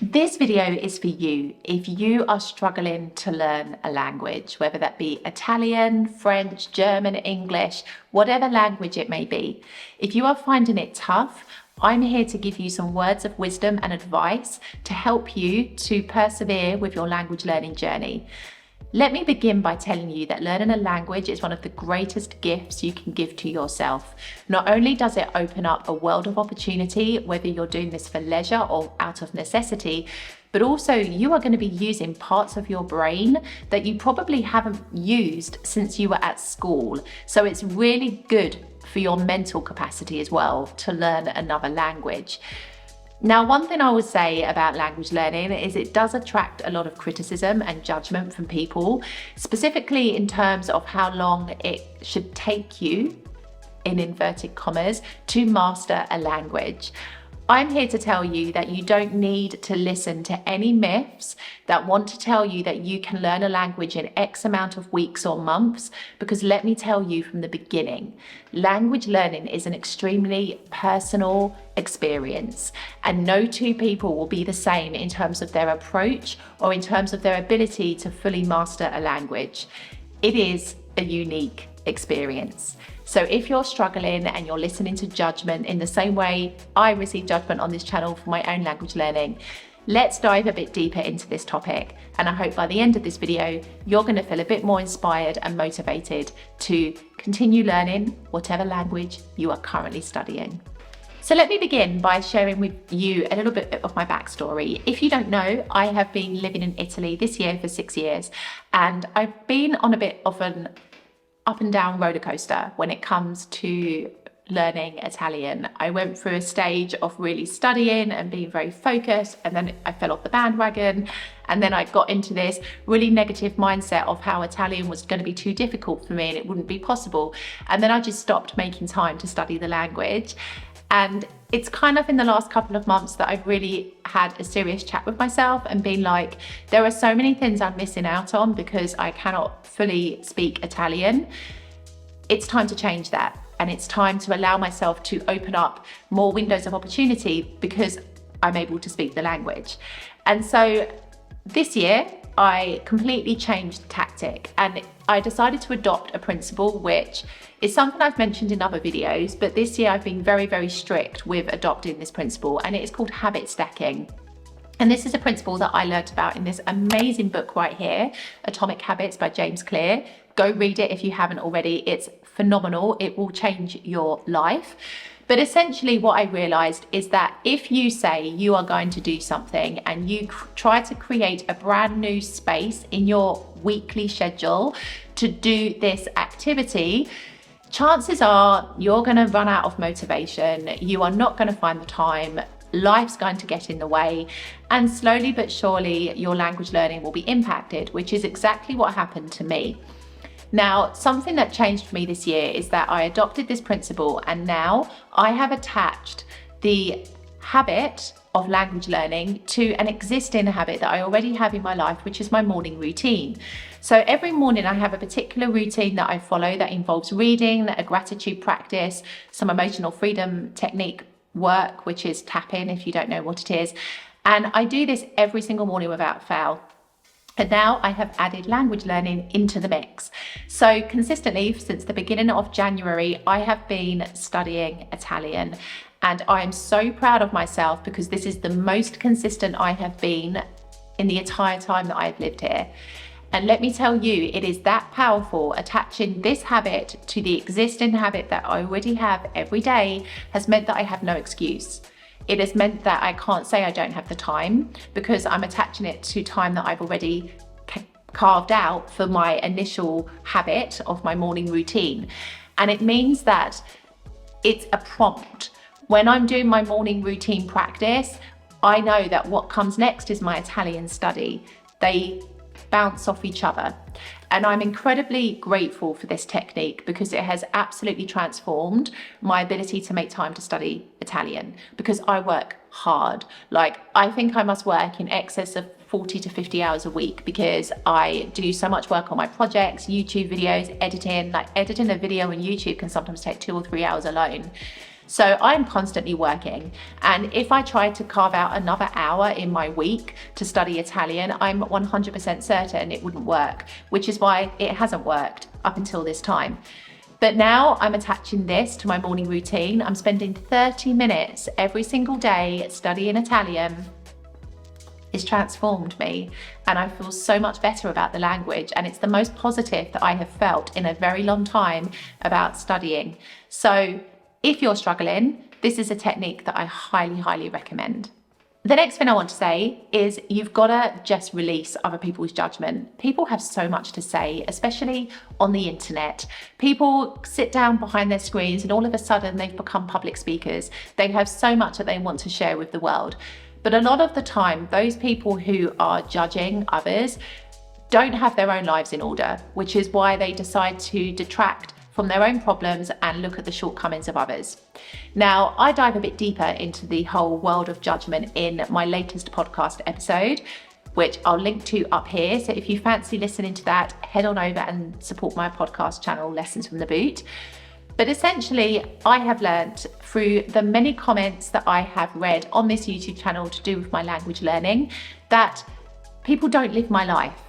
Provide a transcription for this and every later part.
This video is for you if you are struggling to learn a language, whether that be Italian, French, German, English, whatever language it may be. If you are finding it tough, I'm here to give you some words of wisdom and advice to help you to persevere with your language learning journey. Let me begin by telling you that learning a language is one of the greatest gifts you can give to yourself. Not only does it open up a world of opportunity, whether you're doing this for leisure or out of necessity, but also you are going to be using parts of your brain that you probably haven't used since you were at school. So it's really good for your mental capacity as well to learn another language. Now, one thing I would say about language learning is it does attract a lot of criticism and judgment from people, specifically in terms of how long it should take you, in inverted commas, to master a language. I'm here to tell you that you don't need to listen to any myths that want to tell you that you can learn a language in X amount of weeks or months, because let me tell you from the beginning, language learning is an extremely personal experience, and no two people will be the same in terms of their approach or in terms of their ability to fully master a language. It is a unique experience. So if you're struggling and you're listening to judgment in the same way I receive judgment on this channel for my own language learning, let's dive a bit deeper into this topic. And I hope by the end of this video, you're going to feel a bit more inspired and motivated to continue learning whatever language you are currently studying. So let me begin by sharing with you a little bit of my backstory. If you don't know, I have been living in Italy this year for 6 years, and I've been on a bit of an up and down roller coaster when it comes to learning Italian. I went through a stage of really studying and being very focused, and then I fell off the bandwagon, and then I got into this really negative mindset of how Italian was going to be too difficult for me and it wouldn't be possible, and then I just stopped making time to study the language. And it's kind of in the last couple of months that I've really had a serious chat with myself and been like, there are so many things I'm missing out on because I cannot fully speak Italian. It's time to change that. And it's time to allow myself to open up more windows of opportunity because I'm able to speak the language. And so this year, I completely changed tactic, and I decided to adopt a principle which is something I've mentioned in other videos, but this year I've been very, very strict with adopting this principle, and it is called habit stacking. And this is a principle that I learned about in this amazing book right here, Atomic Habits by James Clear. Go read it if you haven't already. It's phenomenal. It will change your life. But essentially what I realized is that if you say you are going to do something and you try to create a brand new space in your weekly schedule to do this activity, chances are you're going to run out of motivation. You are not going to find the time. Life's going to get in the way, and slowly but surely your language learning will be impacted, which is exactly what happened to me. Now, something that changed for me this year is that I adopted this principle, and now I have attached the habit of language learning to an existing habit that I already have in my life, which is my morning routine. So every morning I have a particular routine that I follow that involves reading, a gratitude practice, some emotional freedom technique work, which is tapping if you don't know what it is. And I do this every single morning without fail. And now I have added language learning into the mix. So consistently since the beginning of January, I have been studying Italian, and I am so proud of myself because this is the most consistent I have been in the entire time that I've lived here. And let me tell you, it is that powerful. Attaching this habit to the existing habit that I already have every day has meant that I have no excuse. It has meant that I can't say I don't have the time because I'm attaching it to time that I've already carved out for my initial habit of my morning routine. And it means that it's a prompt. When I'm doing my morning routine practice, I know that what comes next is my Italian study. They bounce off each other. And I'm incredibly grateful for this technique because it has absolutely transformed my ability to make time to study Italian, because I work hard. Like, I think I must work in excess of 40 to 50 hours a week because I do so much work on my projects, YouTube videos, editing. Like, editing a video on YouTube can sometimes take 2 or 3 hours alone. So I'm constantly working, and if I tried to carve out another hour in my week to study Italian, I'm 100% certain it wouldn't work, which is why it hasn't worked up until this time. But now I'm attaching this to my morning routine. I'm spending 30 minutes every single day studying Italian. It's transformed me, and I feel so much better about the language, and it's the most positive that I have felt in a very long time about studying. So if you're struggling, this is a technique that I highly, highly recommend. The next thing I want to say is you've got to just release other people's judgment. People have so much to say, especially on the internet. People sit down behind their screens and all of a sudden they've become public speakers. They have so much that they want to share with the world. But a lot of the time, those people who are judging others don't have their own lives in order, which is why they decide to detract from their own problems and look at the shortcomings of others. Now, I dive a bit deeper into the whole world of judgment in my latest podcast episode, which I'll link to up here. So if you fancy listening to that, head on over and support my podcast channel, Lessons from the Boot. But essentially, I have learnt through the many comments that I have read on this YouTube channel to do with my language learning that people don't live my life.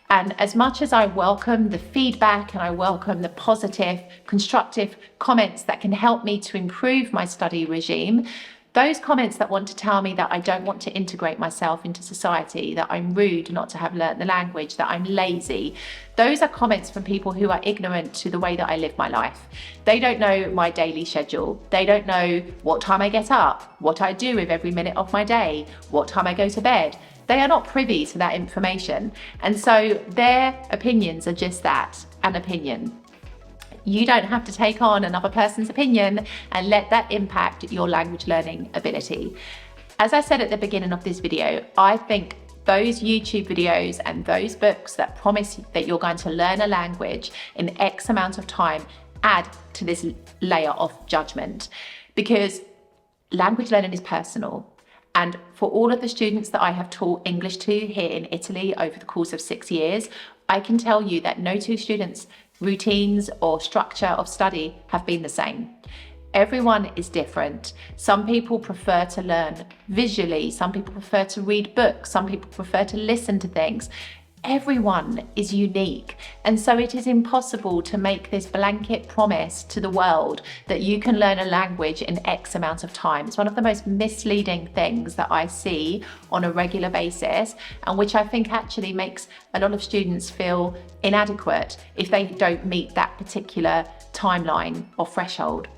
And as much as I welcome the feedback and I welcome the positive, constructive comments that can help me to improve my study regime, those comments that want to tell me that I don't want to integrate myself into society, that I'm rude not to have learnt the language, that I'm lazy, those are comments from people who are ignorant to the way that I live my life. They don't know my daily schedule. They don't know what time I get up, what I do with every minute of my day, what time I go to bed. They are not privy to that information. And so their opinions are just that, an opinion. You don't have to take on another person's opinion and let that impact your language learning ability. As I said at the beginning of this video, I think those YouTube videos and those books that promise that you're going to learn a language in X amount of time add to this layer of judgment, because language learning is personal. And for all of the students that I have taught English to here in Italy over the course of 6 years, I can tell you that no two students' routines or structure of study have been the same. Everyone is different. Some people prefer to learn visually, some people prefer to read books, some people prefer to listen to things. Everyone is unique, and so it is impossible to make this blanket promise to the world that you can learn a language in X amount of time. It's one of the most misleading things that I see on a regular basis, and which I think actually makes a lot of students feel inadequate if they don't meet that particular timeline or threshold.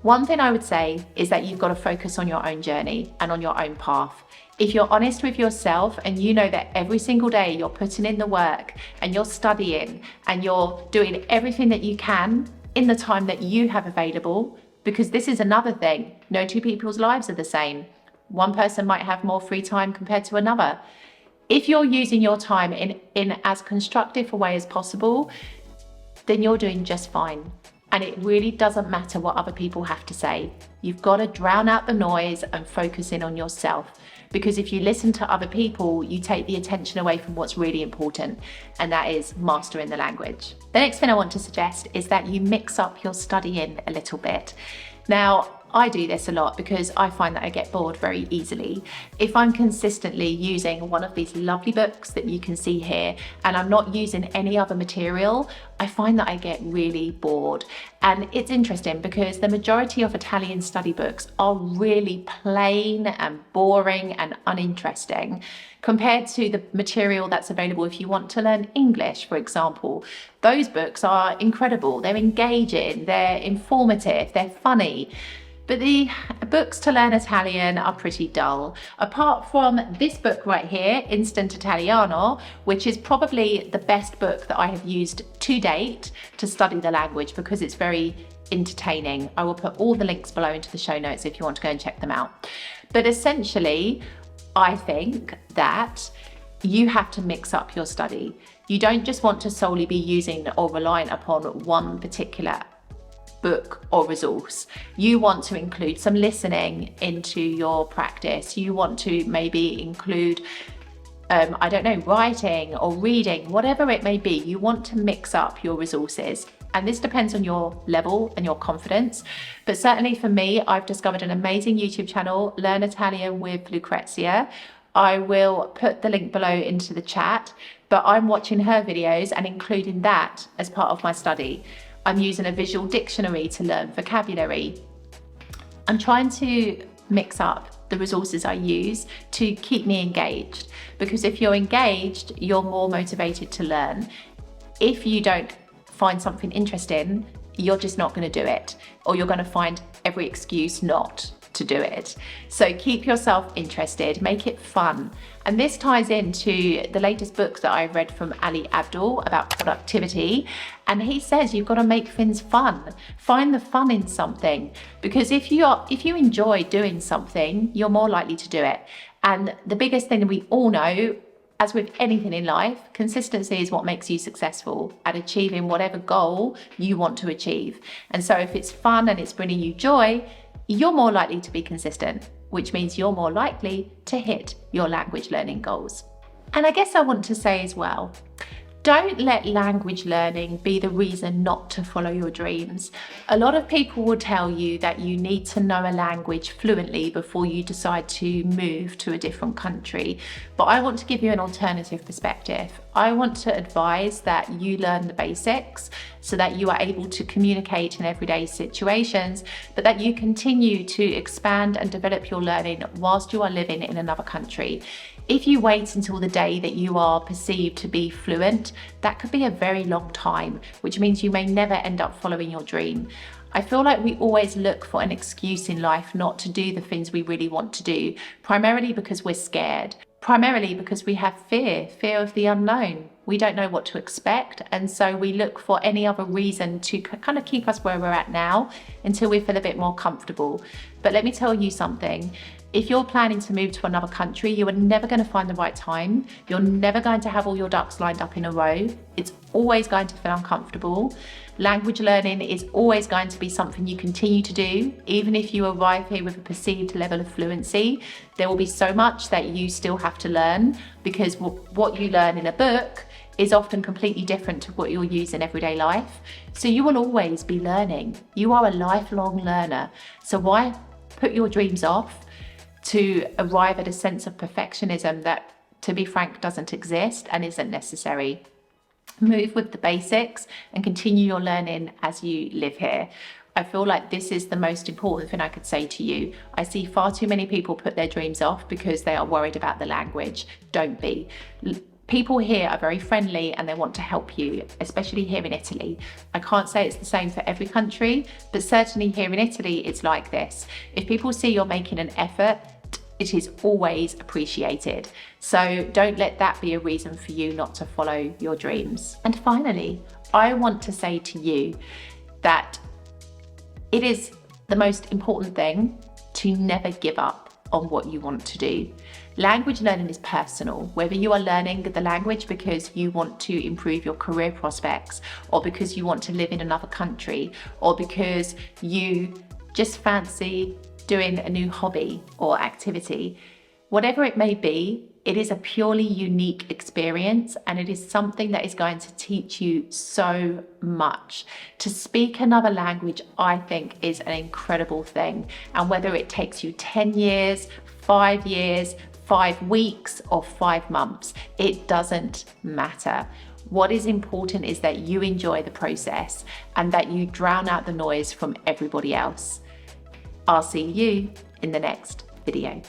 One thing I would say is that you've got to focus on your own journey and on your own path. If you're honest with yourself and you know that every single day you're putting in the work and you're studying and you're doing everything that you can in the time that you have available, because this is another thing, no two people's lives are the same. One person might have more free time compared to another. If you're using your time in as constructive a way as possible, then you're doing just fine. And it really doesn't matter what other people have to say. You've got to drown out the noise and focus in on yourself. Because if you listen to other people, you take the attention away from what's really important, and that is mastering the language. The next thing I want to suggest is that you mix up your studying a little bit. Now, I do this a lot because I find that I get bored very easily. If I'm consistently using one of these lovely books that you can see here and I'm not using any other material, I find that I get really bored. And it's interesting because the majority of Italian study books are really plain and boring and uninteresting compared to the material that's available if you want to learn English, for example. Those books are incredible. They're engaging, they're informative, they're funny. But the books to learn Italian are pretty dull. Apart from this book right here, Instant Italiano, which is probably the best book that I have used to date to study the language because it's very entertaining. I will put all the links below into the show notes if you want to go and check them out. But essentially, I think that you have to mix up your study. You don't just want to solely be using or relying upon one particular book or resource. You want to include some listening into your practice. You want to maybe include, writing or reading, whatever it may be. You want to mix up your resources. And this depends on your level and your confidence. But certainly for me, I've discovered an amazing YouTube channel, Learn Italian with Lucrezia. I will put the link below into the chat, but I'm watching her videos and including that as part of my study. I'm using a visual dictionary to learn vocabulary. I'm trying to mix up the resources I use to keep me engaged, because if you're engaged, you're more motivated to learn. If you don't find something interesting, you're just not going to do it, or you're going to find every excuse not to do it. So keep yourself interested, make it fun. And this ties into the latest book that I read from Ali Abdul about productivity. And he says you've got to make things fun. Find the fun in something, because if you enjoy doing something, you're more likely to do it. And the biggest thing that we all know, as with anything in life, consistency is what makes you successful at achieving whatever goal you want to achieve. And so if it's fun and it's bringing you joy, you're more likely to be consistent, which means you're more likely to hit your language learning goals. And I guess I want to say as well, don't let language learning be the reason not to follow your dreams. A lot of people will tell you that you need to know a language fluently before you decide to move to a different country. But I want to give you an alternative perspective. I want to advise that you learn the basics so that you are able to communicate in everyday situations, but that you continue to expand and develop your learning whilst you are living in another country. If you wait until the day that you are perceived to be fluent, that could be a very long time, which means you may never end up following your dream. I feel like we always look for an excuse in life not to do the things we really want to do, primarily because we're scared, primarily because we have fear of the unknown. We don't know what to expect, and so we look for any other reason to kind of keep us where we're at now until we feel a bit more comfortable. But let me tell you something. If you're planning to move to another country, you are never going to find the right time. You're never going to have all your ducks lined up in a row. It's always going to feel uncomfortable. Language learning is always going to be something you continue to do. Even if you arrive here with a perceived level of fluency, there will be so much that you still have to learn, because what you learn in a book is often completely different to what you'll use in everyday life. So you will always be learning. You are a lifelong learner. So why put your dreams off to arrive at a sense of perfectionism that, to be frank, doesn't exist and isn't necessary? Move with the basics and continue your learning as you live here. I feel like this is the most important thing I could say to you. I see far too many people put their dreams off because they are worried about the language. Don't be. People here are very friendly and they want to help you, especially here in Italy. I can't say it's the same for every country, but certainly here in Italy, it's like this. If people see you're making an effort, it is always appreciated. So don't let that be a reason for you not to follow your dreams. And finally, I want to say to you that it is the most important thing to never give up on what you want to do. Language learning is personal. Whether you are learning the language because you want to improve your career prospects, or because you want to live in another country, or because you just fancy doing a new hobby or activity, whatever it may be, it is a purely unique experience, and it is something that is going to teach you so much. To speak another language, I think, is an incredible thing. And whether it takes you 10 years, 5 years, 5 weeks, or 5 months, it doesn't matter. What is important is that you enjoy the process and that you drown out the noise from everybody else. I'll see you in the next video.